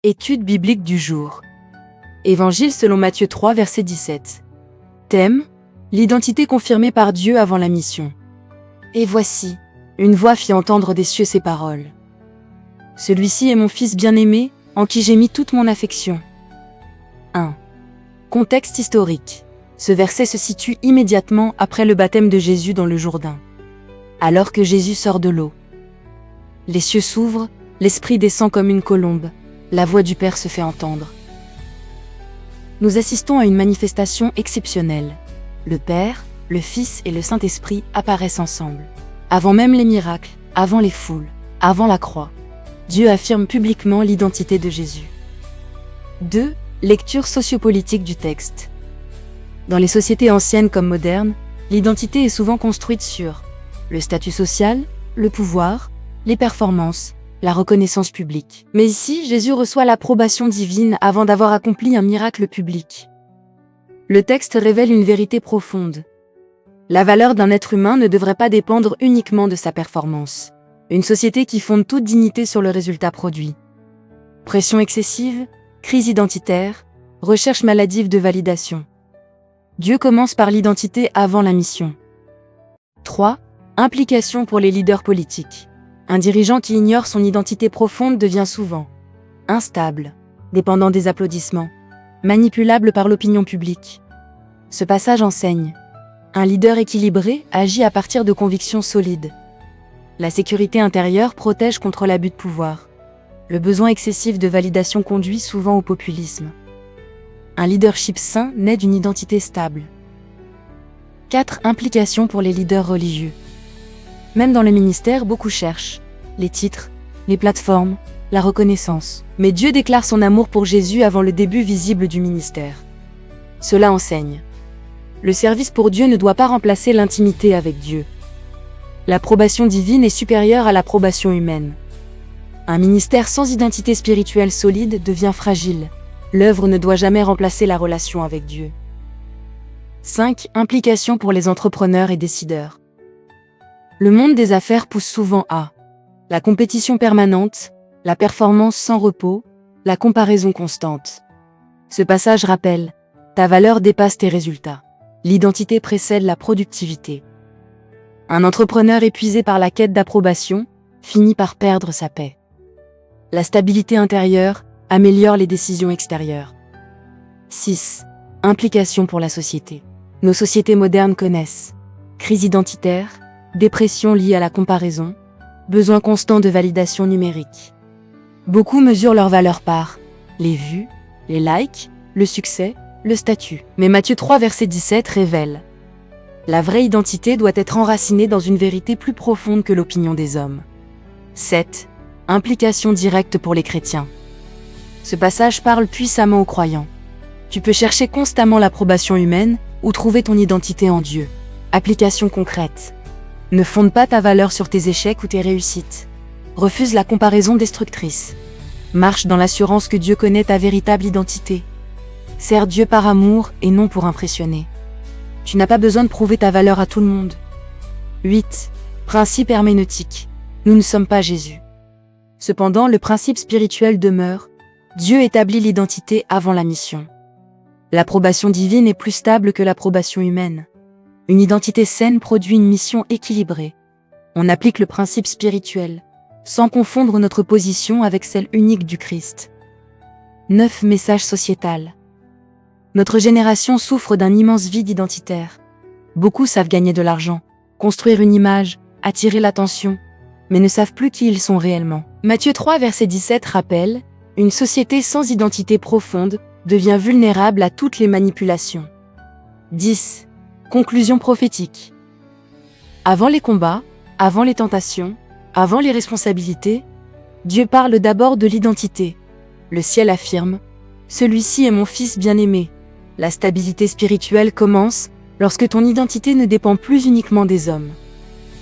Étude biblique du jour. Évangile selon Matthieu 3, verset 17. Thème : l'identité confirmée par Dieu avant la mission. Et voici, une voix fit entendre des cieux ces paroles. Celui-ci est mon Fils bien-aimé, en qui j'ai mis toute mon affection. 1. Contexte historique. Ce verset se situe immédiatement après le baptême de Jésus dans le Jourdain. Alors que Jésus sort de l'eau, les cieux s'ouvrent, l'Esprit descend comme une colombe, la voix du Père se fait entendre. Nous assistons à une manifestation exceptionnelle. Le Père, le Fils et le Saint-Esprit apparaissent ensemble. Avant même les miracles, avant les foules, avant la croix, Dieu affirme publiquement l'identité de Jésus. 2. Lecture sociopolitique du texte. Dans les sociétés anciennes comme modernes, l'identité est souvent construite sur le statut social, le pouvoir, les performances, la reconnaissance publique. Mais ici, Jésus reçoit l'approbation divine avant d'avoir accompli un miracle public. Le texte révèle une vérité profonde. La valeur d'un être humain ne devrait pas dépendre uniquement de sa performance. Une société qui fonde toute dignité sur le résultat produit. Pression excessive, crise identitaire, recherche maladive de validation. Dieu commence par l'identité avant la mission. 3. Implication pour les leaders politiques. Un dirigeant qui ignore son identité profonde devient souvent instable, dépendant des applaudissements, manipulable par l'opinion publique. Ce passage enseigne. Un leader équilibré agit à partir de convictions solides. La sécurité intérieure protège contre l'abus de pouvoir. Le besoin excessif de validation conduit souvent au populisme. Un leadership sain naît d'une identité stable. 4. Implication pour les leaders religieux. Même dans le ministère, beaucoup cherchent les titres, les plateformes, la reconnaissance. Mais Dieu déclare son amour pour Jésus avant le début visible du ministère. Cela enseigne. Le service pour Dieu ne doit pas remplacer l'intimité avec Dieu. L'approbation divine est supérieure à l'approbation humaine. Un ministère sans identité spirituelle solide devient fragile. L'œuvre ne doit jamais remplacer la relation avec Dieu. 5. Implication pour les entrepreneurs et décideurs. Le monde des affaires pousse souvent à la compétition permanente, la performance sans repos, la comparaison constante. Ce passage rappelle, ta valeur dépasse tes résultats. L'identité précède la productivité. Un entrepreneur épuisé par la quête d'approbation finit par perdre sa paix. La stabilité intérieure améliore les décisions extérieures. 6. Implication pour la société. Nos sociétés modernes connaissent crise identitaire, dépression liée à la comparaison, besoin constant de validation numérique. Beaucoup mesurent leur valeur par les vues, les likes, le succès, le statut. Mais Matthieu 3, verset 17 révèle: la vraie identité doit être enracinée dans une vérité plus profonde que l'opinion des hommes. 7. Implication directe pour les chrétiens. Ce passage parle puissamment aux croyants. Tu peux chercher constamment l'approbation humaine ou trouver ton identité en Dieu. Application concrète. Ne fonde pas ta valeur sur tes échecs ou tes réussites. Refuse la comparaison destructrice. Marche dans l'assurance que Dieu connaît ta véritable identité. Sers Dieu par amour et non pour impressionner. Tu n'as pas besoin de prouver ta valeur à tout le monde. 8. Principe herméneutique. Nous ne sommes pas Jésus. Cependant, le principe spirituel demeure. Dieu établit l'identité avant la mission. L'approbation divine est plus stable que l'approbation humaine. Une identité saine produit une mission équilibrée. On applique le principe spirituel, sans confondre notre position avec celle unique du Christ. 9. Message sociétal. Notre génération souffre d'un immense vide identitaire. Beaucoup savent gagner de l'argent, construire une image, attirer l'attention, mais ne savent plus qui ils sont réellement. Matthieu 3, verset 17 rappelle: une société sans identité profonde devient vulnérable à toutes les manipulations. 10. Conclusion prophétique. Avant les combats, avant les tentations, avant les responsabilités, Dieu parle d'abord de l'identité. Le ciel affirme: celui-ci est mon Fils bien-aimé. La stabilité spirituelle commence lorsque ton identité ne dépend plus uniquement des hommes.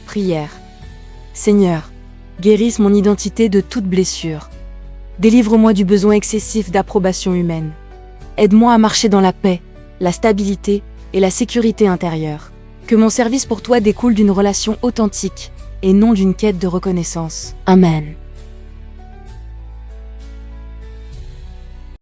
Prière. Seigneur, guérisse mon identité de toute blessure. Délivre-moi du besoin excessif d'approbation humaine. Aide-moi à marcher dans la paix, la stabilité et la sécurité intérieure. Que mon service pour toi découle d'une relation authentique et non d'une quête de reconnaissance. Amen.